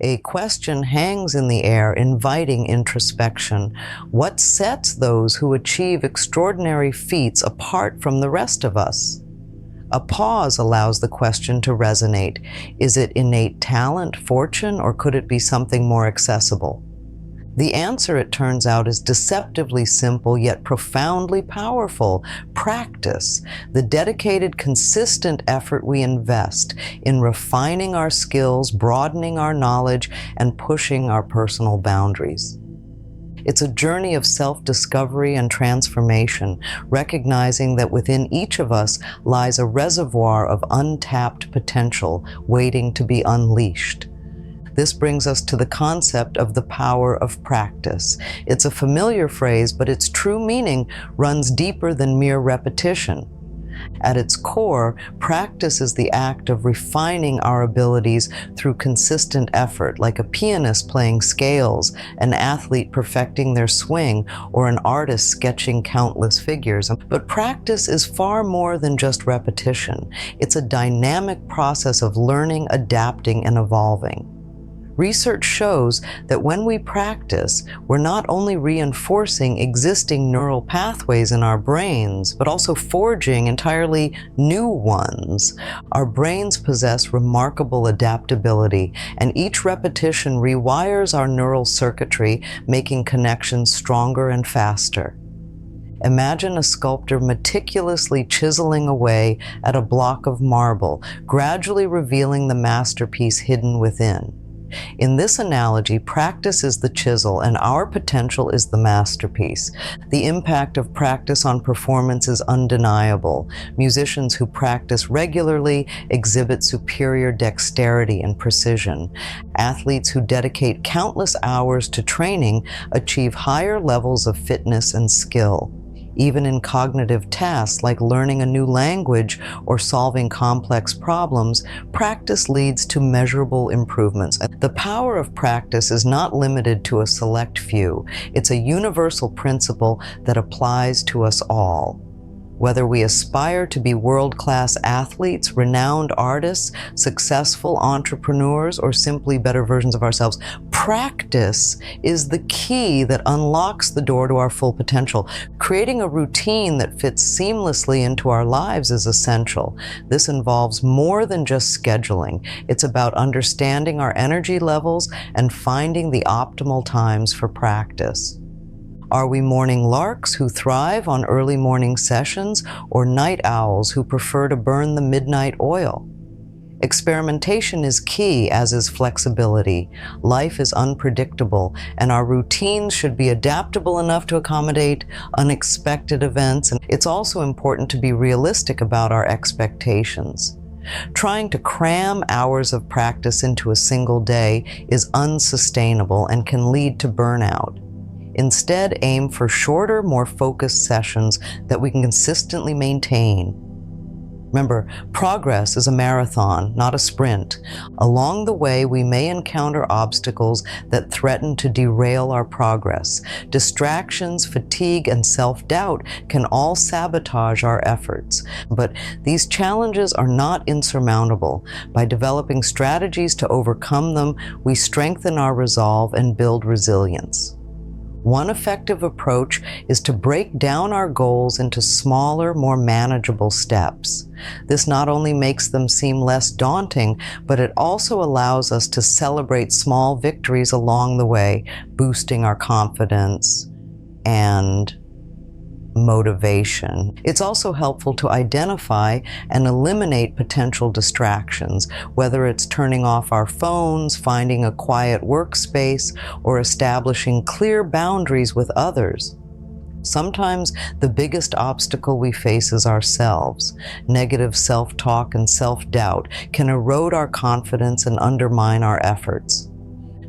A question hangs in the air, inviting introspection. What sets those who achieve extraordinary feats apart from the rest of us? A pause allows the question to resonate. Is it innate talent, fortune, or could it be something more accessible? The answer, it turns out, is deceptively simple yet profoundly powerful. Practice. The dedicated, consistent effort we invest in refining our skills, broadening our knowledge, and pushing our personal boundaries. It's a journey of self-discovery and transformation, recognizing that within each of us lies a reservoir of untapped potential waiting to be unleashed. This brings us to the concept of the power of practice. It's a familiar phrase, but its true meaning runs deeper than mere repetition. At its core, practice is the act of refining our abilities through consistent effort, like a pianist playing scales, an athlete perfecting their swing, or an artist sketching countless figures. But practice is far more than just repetition. It's a dynamic process of learning, adapting, and evolving. Research shows that when we practice, we're not only reinforcing existing neural pathways in our brains, but also forging entirely new ones. Our brains possess remarkable adaptability, and each repetition rewires our neural circuitry, making connections stronger and faster. Imagine a sculptor meticulously chiseling away at a block of marble, gradually revealing the masterpiece hidden within. In this analogy, practice is the chisel and our potential is the masterpiece. The impact of practice on performance is undeniable. Musicians who practice regularly exhibit superior dexterity and precision. Athletes who dedicate countless hours to training achieve higher levels of fitness and skill. Even in cognitive tasks like learning a new language or solving complex problems, practice leads to measurable improvements. The power of practice is not limited to a select few. It's a universal principle that applies to us all. Whether we aspire to be world-class athletes, renowned artists, successful entrepreneurs, or simply better versions of ourselves, practice is the key that unlocks the door to our full potential. Creating a routine that fits seamlessly into our lives is essential. This involves more than just scheduling. It's about understanding our energy levels and finding the optimal times for practice. Are we morning larks who thrive on early morning sessions, or night owls who prefer to burn the midnight oil? Experimentation is key, as is flexibility. Life is unpredictable, and our routines should be adaptable enough to accommodate unexpected events. And it's also important to be realistic about our expectations. Trying to cram hours of practice into a single day is unsustainable and can lead to burnout. Instead, aim for shorter, more focused sessions that we can consistently maintain. Remember, progress is a marathon, not a sprint. Along the way, we may encounter obstacles that threaten to derail our progress. Distractions, fatigue, and self-doubt can all sabotage our efforts. But these challenges are not insurmountable. By developing strategies to overcome them, we strengthen our resolve and build resilience. One effective approach is to break down our goals into smaller, more manageable steps. This not only makes them seem less daunting, but it also allows us to celebrate small victories along the way, boosting our confidence and motivation. It's also helpful to identify and eliminate potential distractions, whether it's turning off our phones, finding a quiet workspace, or establishing clear boundaries with others. Sometimes the biggest obstacle we face is ourselves. Negative self-talk and self-doubt can erode our confidence and undermine our efforts.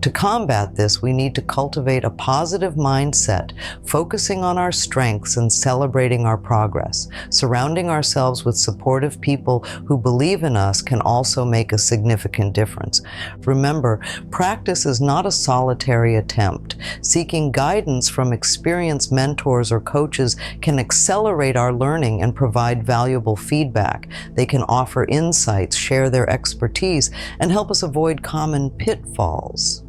To combat this, we need to cultivate a positive mindset, focusing on our strengths and celebrating our progress. Surrounding ourselves with supportive people who believe in us can also make a significant difference. Remember, practice is not a solitary attempt. Seeking guidance from experienced mentors or coaches can accelerate our learning and provide valuable feedback. They can offer insights, share their expertise, and help us avoid common pitfalls.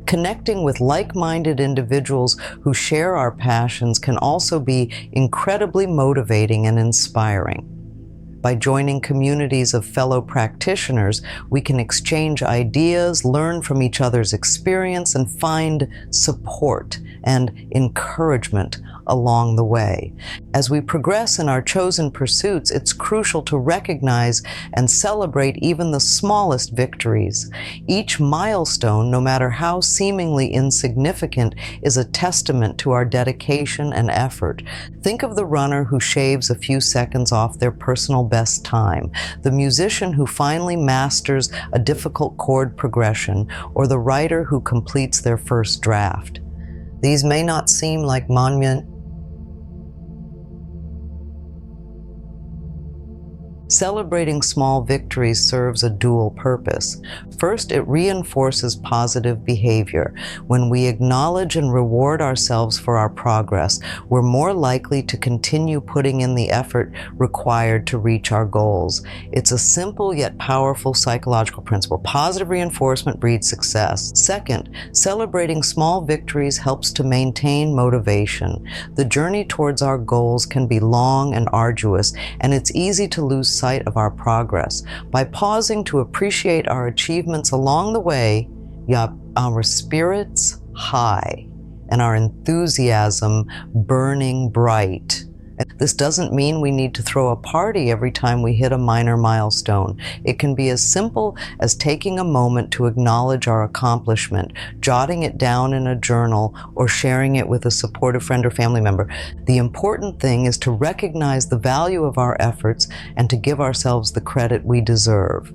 Connecting with like-minded individuals who share our passions can also be incredibly motivating and inspiring. By joining communities of fellow practitioners, we can exchange ideas, learn from each other's experience, and find support and encouragement along the way. As we progress in our chosen pursuits, it's crucial to recognize and celebrate even the smallest victories. Each milestone, no matter how seemingly insignificant, is a testament to our dedication and effort. Think of the runner who shaves a few seconds off their personal best time, the musician who finally masters a difficult chord progression, or the writer who completes their first draft. These may not seem like Celebrating small victories serves a dual purpose. First, it reinforces positive behavior. When we acknowledge and reward ourselves for our progress, we're more likely to continue putting in the effort required to reach our goals. It's a simple yet powerful psychological principle. Positive reinforcement breeds success. Second, celebrating small victories helps to maintain motivation. The journey towards our goals can be long and arduous, and it's easy to lose sight of our progress. By pausing to appreciate our achievements along the way, our spirits high and our enthusiasm burning bright. This doesn't mean we need to throw a party every time we hit a minor milestone. It can be as simple as taking a moment to acknowledge our accomplishment, jotting it down in a journal, or sharing it with a supportive friend or family member. The important thing is to recognize the value of our efforts and to give ourselves the credit we deserve.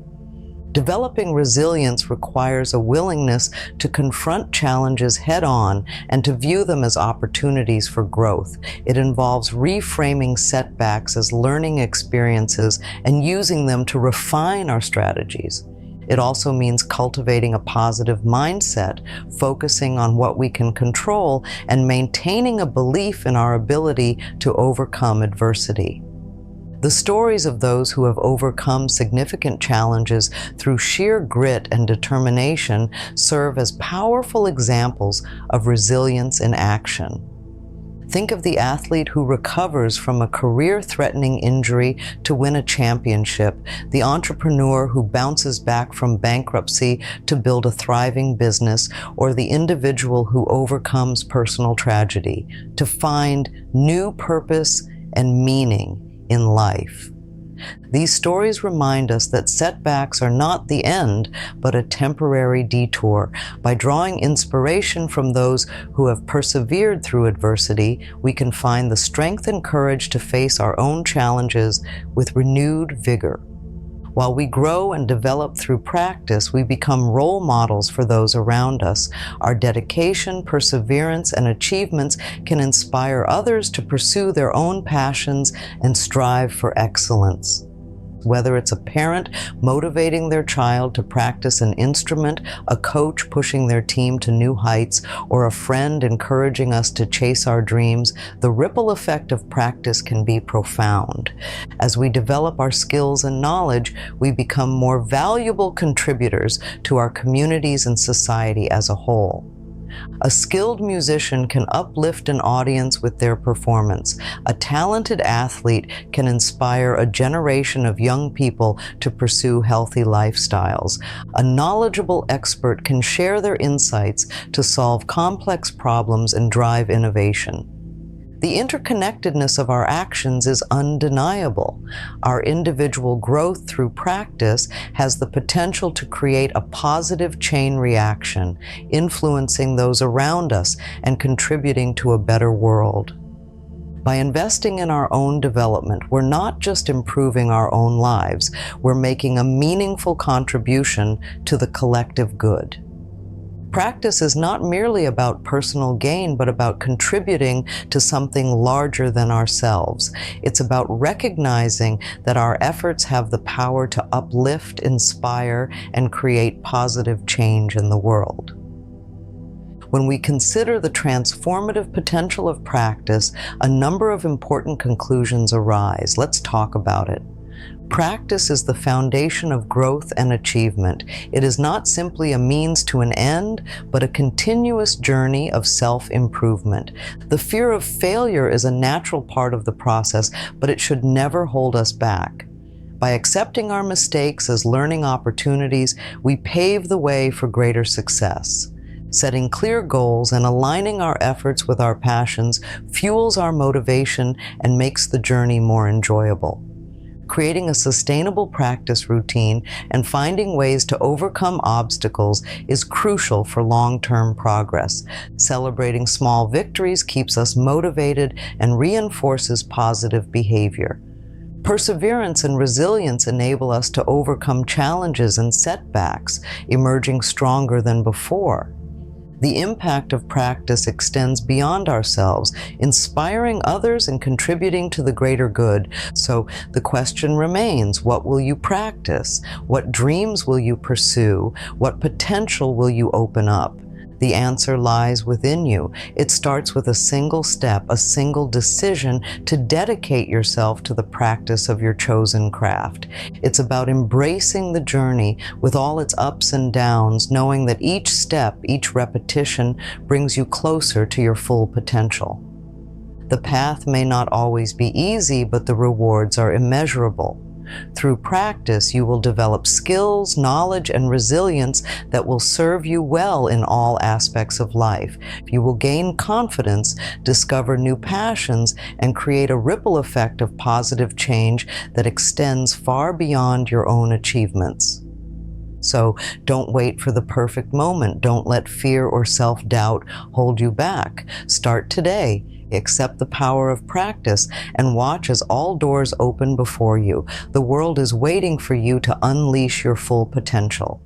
Developing resilience requires a willingness to confront challenges head-on and to view them as opportunities for growth. It involves reframing setbacks as learning experiences and using them to refine our strategies. It also means cultivating a positive mindset, focusing on what we can control, and maintaining a belief in our ability to overcome adversity. The stories of those who have overcome significant challenges through sheer grit and determination serve as powerful examples of resilience in action. Think of the athlete who recovers from a career-threatening injury to win a championship, the entrepreneur who bounces back from bankruptcy to build a thriving business, or the individual who overcomes personal tragedy to find new purpose and meaning in life. These stories remind us that setbacks are not the end, but a temporary detour. By drawing inspiration from those who have persevered through adversity, we can find the strength and courage to face our own challenges with renewed vigor. While we grow and develop through practice, we become role models for those around us. Our dedication, perseverance, and achievements can inspire others to pursue their own passions and strive for excellence. Whether it's a parent motivating their child to practice an instrument, a coach pushing their team to new heights, or a friend encouraging us to chase our dreams, the ripple effect of practice can be profound. As we develop our skills and knowledge, we become more valuable contributors to our communities and society as a whole. A skilled musician can uplift an audience with their performance. A talented athlete can inspire a generation of young people to pursue healthy lifestyles. A knowledgeable expert can share their insights to solve complex problems and drive innovation. The interconnectedness of our actions is undeniable. Our individual growth through practice has the potential to create a positive chain reaction, influencing those around us and contributing to a better world. By investing in our own development, we're not just improving our own lives, we're making a meaningful contribution to the collective good. Practice is not merely about personal gain, but about contributing to something larger than ourselves. It's about recognizing that our efforts have the power to uplift, inspire, and create positive change in the world. When we consider the transformative potential of practice, a number of important conclusions arise. Let's talk about it. Practice is the foundation of growth and achievement. It is not simply a means to an end, but a continuous journey of self-improvement. The fear of failure is a natural part of the process, but it should never hold us back. By accepting our mistakes as learning opportunities, we pave the way for greater success. Setting clear goals and aligning our efforts with our passions fuels our motivation and makes the journey more enjoyable. Creating a sustainable practice routine and finding ways to overcome obstacles is crucial for long-term progress. Celebrating small victories keeps us motivated and reinforces positive behavior. Perseverance and resilience enable us to overcome challenges and setbacks, emerging stronger than before. The impact of practice extends beyond ourselves, inspiring others and contributing to the greater good. So the question remains, what will you practice? What dreams will you pursue? What potential will you open up? The answer lies within you. It starts with a single step, a single decision to dedicate yourself to the practice of your chosen craft. It's about embracing the journey with all its ups and downs, knowing that each step, each repetition brings you closer to your full potential. The path may not always be easy, but the rewards are immeasurable. Through practice, you will develop skills, knowledge, and resilience that will serve you well in all aspects of life. You will gain confidence, discover new passions, and create a ripple effect of positive change that extends far beyond your own achievements. So don't wait for the perfect moment. Don't let fear or self-doubt hold you back. Start today. Accept the power of practice and watch as all doors open before you. The world is waiting for you to unleash your full potential.